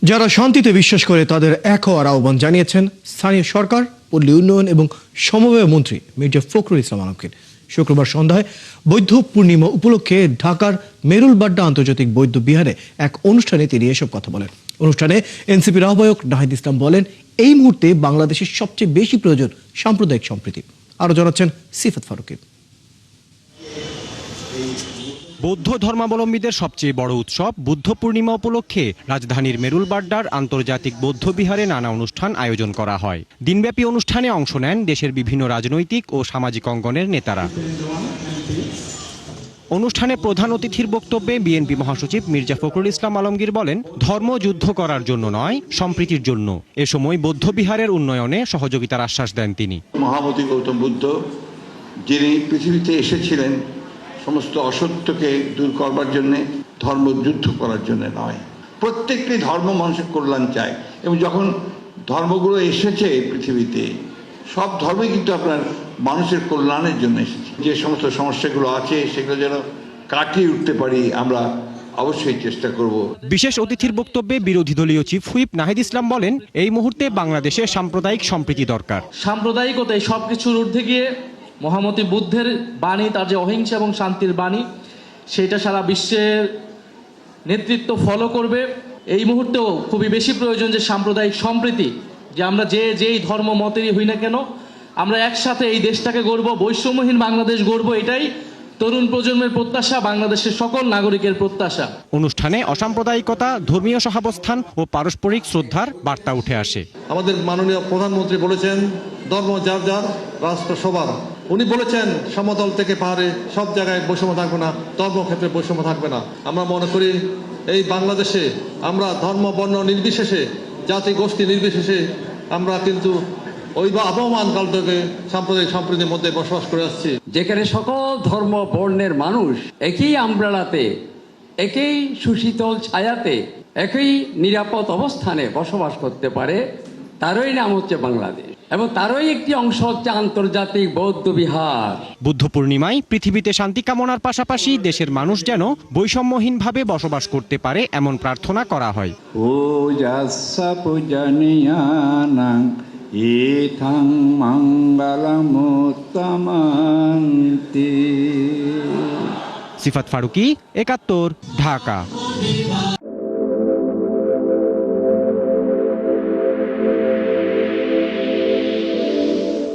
যারা শান্তিতে বিশ্বাস করে তাদের এক হওয়ার আহ্বান জানিয়েছেন স্থানীয় সরকার, পল্লী উন্নয়ন এবং সমবায় মন্ত্রী মির্জা ফখরুল ইসলাম আলমগীর। শুক্রবার সন্ধ্যায় বৌদ্ধ পূর্ণিমা উপলক্ষে ঢাকার মেরুলবাড্ডা আন্তর্জাতিক বৌদ্ধ বিহারে এক অনুষ্ঠানে তিনি এসব কথা বলেন। অনুষ্ঠানে এনসিপির আহ্বায়ক নাহিদ ইসলাম বলেন, এই মুহূর্তে বাংলাদেশের সবচেয়ে বেশি প্রয়োজন সাম্প্রদায়িক সম্প্রীতি। আরো জানাচ্ছেন সিফাত ফারুকী। বৌদ্ধ ধর্মাবলম্বীদের সবচেয়ে বড় উৎসব বুদ্ধ পূর্ণিমা উপলক্ষে রাজধানীর মেরুলবাড্ডার আন্তর্জাতিক বৌদ্ধ বিহারে নানা অনুষ্ঠান আয়োজন করা হয়। দিনব্যাপী অনুষ্ঠানে অংশ নেন দেশের বিভিন্ন রাজনৈতিক ও সামাজিক অঙ্গনের নেতারা। অনুষ্ঠানে প্রধান অতিথির বক্তব্যে বিএনপি মহাসচিব মির্জা ফখরুল ইসলাম আলমগীর বলেন, ধর্ম যুদ্ধ করার জন্য নয়, সম্প্রীতির জন্য। এ সময় বৌদ্ধ বিহারের উন্নয়নে সহযোগিতার আশ্বাস দেন তিনি। মহামতি গৌতম বুদ্ধ যিনি পৃথিবীতে এসেছিলেন সমস্ত অসত্যকে দূর করবার জন্যে, ধর্ম যুদ্ধ করার জন্য নয়। প্রত্যেকটি ধর্ম মানুষের কল্যাণ চায়, এবং যখন ধর্মগুলো এসেছে পৃথিবীতে, সব ধর্মই কিন্তু আপনার মানুষের কল্যাণের জন্য এসেছে। যে সমস্ত সমস্যাগুলো আছে সেগুলো যেন কাটিয়ে উঠতে পারি, আমরা অবশ্যই চেষ্টা করব। বিশেষ অতিথির বক্তব্যে বিরোধী দলীয় চিফ হুইপ নাহিদ ইসলাম বলেন, এই মুহূর্তে বাংলাদেশে সাম্প্রদায়িক সম্প্রীতি দরকার। সাম্প্রদায়িকতায় সবকিছুর ঊর্ধ্বে গিয়ে মহামতি বুদ্ধের বাণী, তার যে অহিংসা এবং শান্তির বাণী, সেটা সারা বিশ্বের নেতৃত্ব ফলো করবে। এই মুহূর্তেও খুবই বেশি প্রয়োজন যে সাম্প্রদায়িক সম্প্রীতি, যে আমরা যেই ধর্ম মতেরই হই না কেন, আমরা একসাথে এই দেশটাকে গড়ব, বৈষম্যহীন বাংলাদেশ গড়ব। এটাই তরুণ প্রজন্মের প্রত্যাশা, বাংলাদেশের সকল নাগরিকের প্রত্যাশা। অনুষ্ঠানে অসাম্প্রদায়িকতা, ধর্মীয় সহাবস্থান ও পারস্পরিক শ্রদ্ধার বার্তা উঠে আসে। আমাদের মাননীয় প্রধানমন্ত্রী বলেছেন, ধর্ম যার যার, রাষ্ট্র সবার। উনি বলেছেন, সমতল থেকে পাহাড়ে সব জায়গায় বৈষম্য থাকবে না, ধর্মক্ষেত্রে বৈষম্য থাকবে না। আমরা মনে করি এই বাংলাদেশে আমরা ধর্ম বর্ণ নির্বিশেষে, জাতি গোষ্ঠী নির্বিশেষে আমরা কিন্তু ওই আবহমান কাল থেকে সাম্প্রদায়িক সম্প্রীতির মধ্যে বসবাস করে আসছি, যেখানে সকল ধর্ম বর্ণের মানুষ একই আমব্রেলাতে, একই সুশীতল ছায়াতে, একই নিরাপদ অবস্থানে বসবাস করতে পারে। তারই নাম হচ্ছে বাংলাদেশ, এবং তারই একটি অংশ হচ্ছে আন্তর্জাতিক বৌদ্ধ বিহার। বুদ্ধ পূর্ণিমায় পৃথিবীতে শান্তি কামনার পাশাপাশি দেশের মানুষ যেন বৈষম্যহীনভাবে বসবাস করতে পারে এমন প্রার্থনা করা হয়। ইথাং মঙ্গলমুত্তমন্তি। সিফাত ফারুকী, ৭১, ঢাকা।